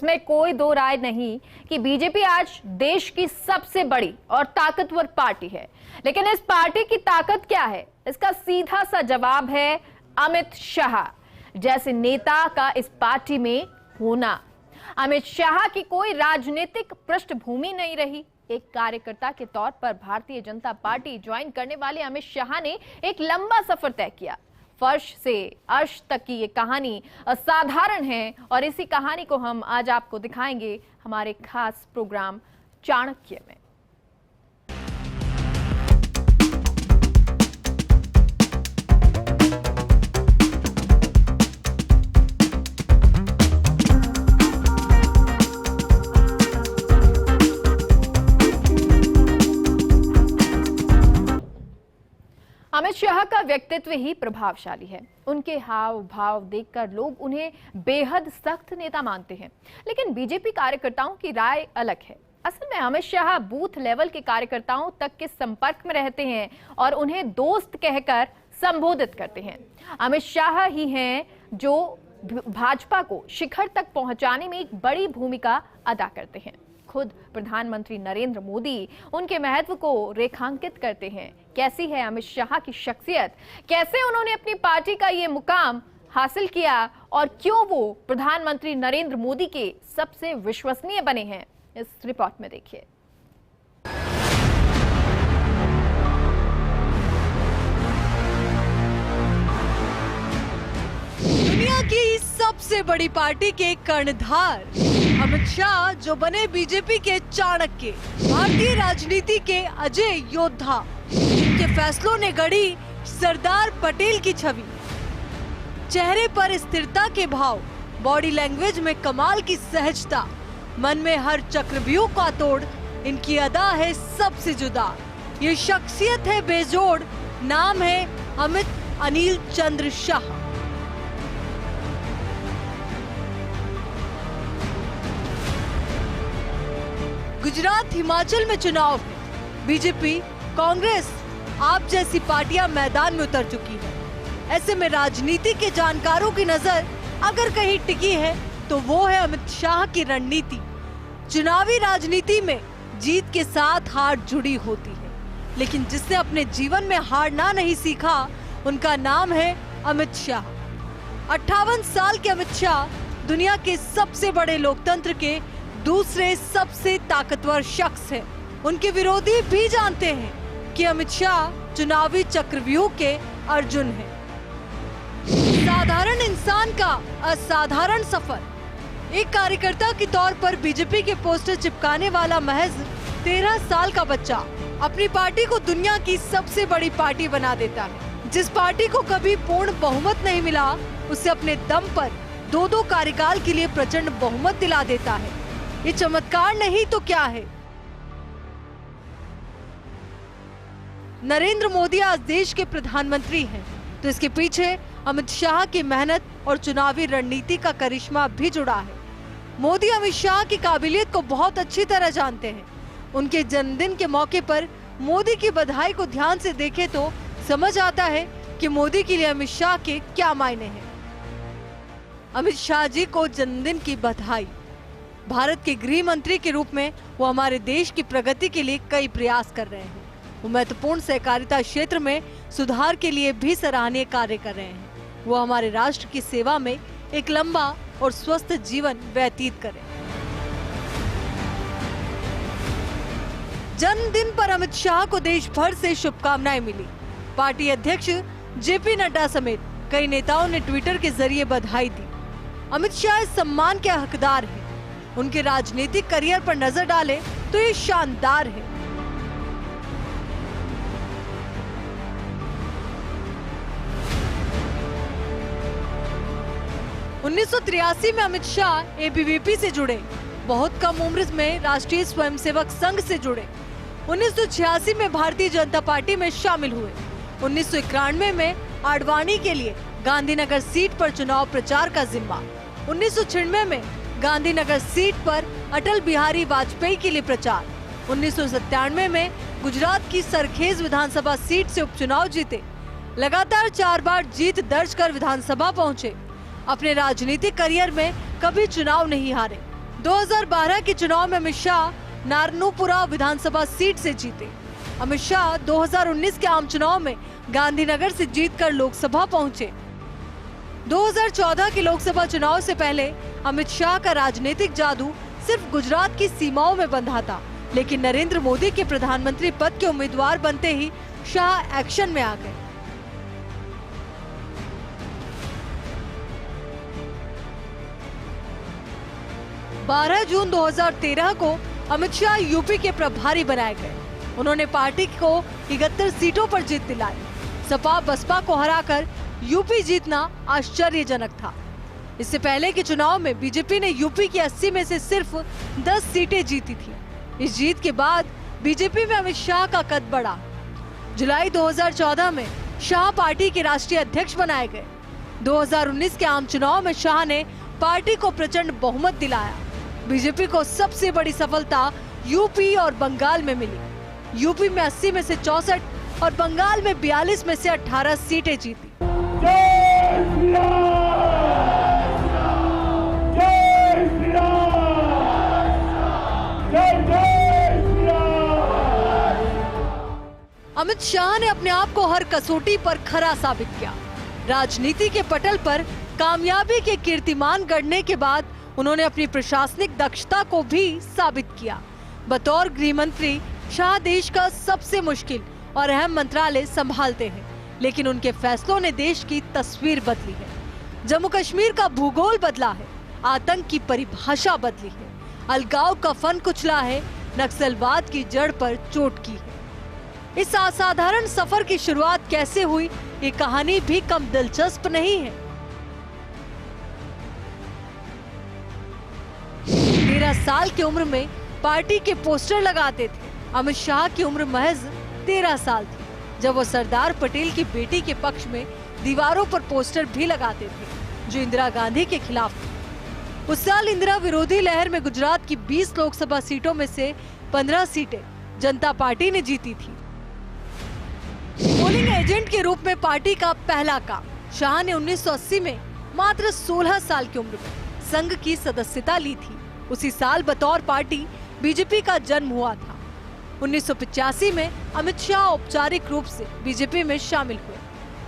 इसमें कोई दो राय नहीं कि बीजेपी आज देश की सबसे बड़ी और ताकतवर पार्टी है। लेकिन इस पार्टी की ताकत क्या है, इसका सीधा सा जवाब है अमित शाह जैसे नेता का इस पार्टी में होना। अमित शाह की कोई राजनीतिक पृष्ठभूमि नहीं रही। एक कार्यकर्ता के तौर पर भारतीय जनता पार्टी ज्वाइन करने वाले अमित शाह ने एक लंबा सफर तय किया। फर्श से अर्श तक की ये कहानी असाधारण है और इसी कहानी को हम आज आपको दिखाएंगे हमारे खास प्रोग्राम चाणक्य में। अमित शाह का व्यक्तित्व ही प्रभावशाली है। उनके हाव भाव देखकर लोग उन्हें बेहद सख्त नेता मानते हैं। लेकिन बीजेपी कार्यकर्ताओं की राय अलग है। असल में अमित शाह बूथ लेवल के कार्यकर्ताओं तक के संपर्क में रहते हैं और उन्हें दोस्त कहकर संबोधित करते हैं। अमित शाह ही हैं जो भाजपा को शिखर तक पहुंचाने में एक बड़ी भूमिका अदा करते हैं। खुद प्रधानमंत्री नरेंद्र मोदी उनके महत्व को रेखांकित करते हैं। कैसी है अमित शाह की शख्सियत, कैसे उन्होंने अपनी पार्टी का ये मुकाम हासिल किया और क्यों वो प्रधानमंत्री नरेंद्र मोदी के सबसे विश्वसनीय बने हैं, इस रिपोर्ट में देखिए। दुनिया की सबसे बड़ी पार्टी के कर्णधार अमित शाह जो बने बीजेपी के चाणक्य, भारतीय राजनीति के अजय योद्धा, जिनके फैसलों ने गढ़ी सरदार पटेल की छवि। चेहरे पर स्थिरता के भाव, बॉडी लैंग्वेज में कमाल की सहजता, मन में हर चक्रव्यूह का तोड़, इनकी अदा है सबसे जुदा। ये शख्सियत है बेजोड़, नाम है अमित अनिल चंद्र शाह। गुजरात हिमाचल में चुनाव है। बीजेपी, कांग्रेस, आप जैसी पार्टियां मैदान में उतर चुकी है। ऐसे में राजनीति के जानकारों की नजर अगर कहीं टिकी है तो वो है अमित शाह की रणनीति। चुनावी राजनीति में जीत के साथ हार जुड़ी होती है, लेकिन जिसने अपने जीवन में हारना नहीं सीखा उनका नाम है अमित शाह। 58 साल के अमित शाह दुनिया के सबसे बड़े लोकतंत्र के दूसरे सबसे ताकतवर शख्स हैं। उनके विरोधी भी जानते हैं कि अमित शाह चुनावी चक्रव्यूह के अर्जुन हैं। साधारण इंसान का असाधारण सफर। एक कार्यकर्ता के तौर पर बीजेपी के पोस्टर चिपकाने वाला महज 13 साल का बच्चा अपनी पार्टी को दुनिया की सबसे बड़ी पार्टी बना देता है। जिस पार्टी को कभी पूर्ण बहुमत नहीं मिला, उसे अपने दम पर 2-2 कार्यकाल के लिए प्रचंड बहुमत दिला देता है। ये चमत्कार नहीं तो क्या है। नरेंद्र मोदी आज देश के प्रधानमंत्री हैं, तो इसके पीछे अमित शाह की मेहनत और चुनावी रणनीति का करिश्मा भी जुड़ा है। मोदी अमित शाह की काबिलियत को बहुत अच्छी तरह जानते हैं। उनके जन्मदिन के मौके पर मोदी की बधाई को ध्यान से देखें तो समझ आता है कि मोदी के लिए अमित शाह के क्या मायने हैं। अमित शाह जी को जन्मदिन की बधाई। भारत के गृह मंत्री के रूप में वो हमारे देश की प्रगति के लिए कई प्रयास कर रहे हैं। वो महत्वपूर्ण सहकारिता क्षेत्र में सुधार के लिए भी सराहनीय कार्य कर रहे हैं। वो हमारे राष्ट्र की सेवा में एक लंबा और स्वस्थ जीवन व्यतीत करें। जन्मदिन पर अमित शाह को देश भर से शुभकामनाएं मिली। पार्टी अध्यक्ष जेपी नड्डा समेत कई नेताओं ने ट्विटर के जरिए बधाई दी। अमित शाह इस सम्मान के हकदार हैं। उनके राजनीतिक करियर पर नजर डालें तो ये शानदार है। उन्नीस में अमित शाह एबीवीपी से जुड़े। बहुत कम उम्र में राष्ट्रीय स्वयंसेवक संघ से जुड़े। 1986 में भारतीय जनता पार्टी में शामिल हुए। 1991 में आडवाणी के लिए गांधीनगर सीट पर चुनाव प्रचार का जिम्मा। 1996 में गांधीनगर सीट पर अटल बिहारी वाजपेयी के लिए प्रचार। 1997 में गुजरात की सरखेज विधानसभा सीट से उपचुनाव जीते। लगातार 4 बार जीत दर्ज कर विधानसभा पहुंचे। अपने राजनीतिक करियर में कभी चुनाव नहीं हारे। 2012 के चुनाव में अमित शाह नारनूपुरा विधानसभा सीट से जीते। अमित शाह 2019 के आम चुनाव में गांधीनगर से जीतकर लोकसभा पहुंचे। 2014 के लोकसभा चुनाव से पहले अमित शाह का राजनीतिक जादू सिर्फ गुजरात की सीमाओं में बंधा था, लेकिन नरेंद्र मोदी के प्रधानमंत्री पद के उम्मीदवार बनते ही शाह एक्शन में आ गए। जून 2013 को अमित शाह यूपी के प्रभारी बनाए गए। उन्होंने पार्टी को 71 सीटों पर जीत दिलाई। सपा बसपा को हराकर यूपी जीतना आश्चर्यजनक था। इससे पहले के चुनाव में बीजेपी ने यूपी की 80 में से सिर्फ 10 सीटें जीती थी। इस जीत के बाद बीजेपी में अमित शाह का कद बढ़ा। जुलाई 2014 में शाह पार्टी के राष्ट्रीय अध्यक्ष बनाए गए। 2019 के आम चुनाव में शाह ने पार्टी को प्रचंड बहुमत दिलाया। बीजेपी को सबसे बड़ी सफलता यूपी और बंगाल में मिली। यूपी में 80 में से 64 और बंगाल में 42 में से 18 सीटें जीती। अमित शाह ने अपने आप को हर कसौटी पर खरा साबित किया। राजनीति के पटल पर कामयाबी के कीर्तिमान गढ़ने के बाद उन्होंने अपनी प्रशासनिक दक्षता को भी साबित किया। बतौर गृह मंत्री शाह देश का सबसे मुश्किल और अहम मंत्रालय संभालते हैं, लेकिन उनके फैसलों ने देश की तस्वीर बदली है। जम्मू कश्मीर का भूगोल बदला है, आतंक की परिभाषा बदली है, अलगाव का फन कुचला है, नक्सलवाद की जड़ पर चोट की है। इस असाधारण सफर की शुरुआत कैसे हुई, ये कहानी भी कम दिलचस्प नहीं है। 13 साल की उम्र में पार्टी के पोस्टर लगाते थे। अमित शाह की उम्र महज 13 साल थी जब वो सरदार पटेल की बेटी के पक्ष में दीवारों पर पोस्टर भी लगाते थे जो इंदिरा गांधी के खिलाफ थे। उस साल इंदिरा विरोधी लहर में गुजरात की 20 लोकसभा सीटों में से 15 सीटें जनता पार्टी ने जीती थी। पोलिंग एजेंट के रूप में पार्टी का पहला काम। शाह ने 1980 में मात्र 16 साल की उम्र में संघ की सदस्यता ली थी। उसी साल बतौर पार्टी बीजेपी का जन्म हुआ था। 1985 में अमित शाह औपचारिक रूप से बीजेपी में शामिल हुए।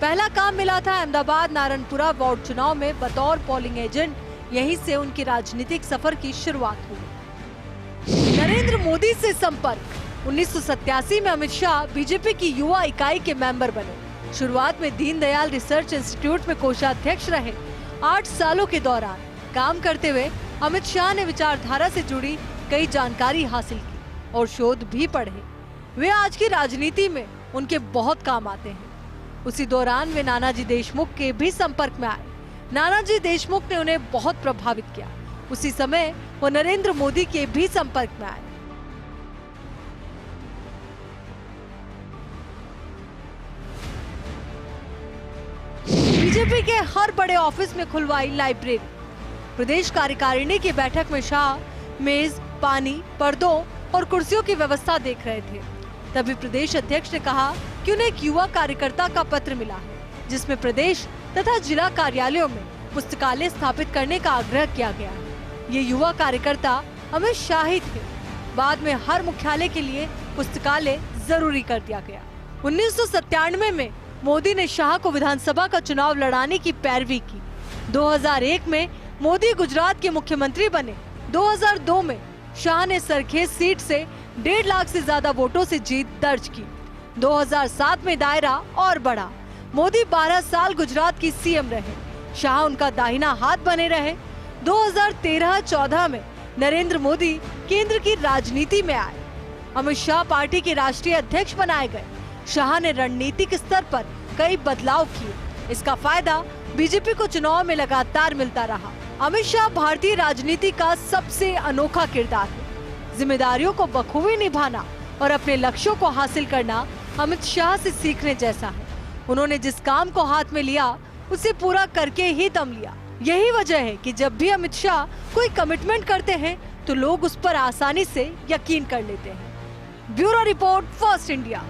पहला काम मिला था अहमदाबाद नारायणपुरा वार्ड चुनाव में बतौर पोलिंग एजेंट। यहीं से उनकी राजनीतिक सफर की शुरुआत हुई। नरेंद्र मोदी से संपर्क। 1987 में अमित शाह बीजेपी की युवा इकाई के मेंबर बने। शुरुआत में दीनदयाल रिसर्च इंस्टीट्यूट में कोषाध्यक्ष रहे। 8 सालों के दौरान काम करते हुए अमित शाह ने विचारधारा से जुड़ी कई जानकारी हासिल की और शोध भी पढ़े। वे आज की राजनीति में उनके बहुत काम आते हैं। उसी दौरान वे नानाजी देशमुख के भी संपर्क में आए। नानाजी देशमुख ने उन्हें बहुत प्रभावित किया। उसी समय वो नरेंद्र मोदी के भी संपर्क में आए। बीजेपी के हर बड़े ऑफिस में खुलवाई लाइब्रेरी। प्रदेश कार्यकारिणी की बैठक में शाह मेज, पानी, पर्दों और कुर्सियों की व्यवस्था देख रहे थे। तभी प्रदेश अध्यक्ष ने कहा कि उन्हें एक युवा कार्यकर्ता का पत्र मिला है जिसमें प्रदेश तथा जिला कार्यालयों में पुस्तकालय स्थापित करने का आग्रह किया गया है। ये युवा कार्यकर्ता अमित शाह ही थे। बाद में हर मुख्यालय के लिए पुस्तकालय जरूरी कर दिया गया। 1997 में मोदी ने शाह को विधानसभा का चुनाव लड़ाने की पैरवी की। 2001 में मोदी गुजरात के मुख्यमंत्री बने। 2002 में शाह ने सरखेज सीट से 1.5 लाख से ज्यादा वोटों से जीत दर्ज की। 2007 में दायरा और बढ़ा। मोदी 12 साल गुजरात की सीएम रहे। शाह उनका दाहिना हाथ बने रहे। 2013-14 में नरेंद्र मोदी केंद्र की राजनीति में आए। अमित शाह पार्टी के राष्ट्रीय अध्यक्ष बनाए गए। शाह ने रणनीतिक स्तर पर कई बदलाव किए। इसका फायदा बीजेपी को चुनाव में लगातार मिलता रहा। अमित शाह भारतीय राजनीति का सबसे अनोखा किरदार है। जिम्मेदारियों को बखूबी निभाना और अपने लक्ष्यों को हासिल करना अमित शाह से सीखने जैसा है। उन्होंने जिस काम को हाथ में लिया उसे पूरा करके ही दम लिया। यही वजह है कि जब भी अमित शाह कोई कमिटमेंट करते हैं तो लोग उस पर आसानी से यकीन कर लेते हैं। Bureau report, first India.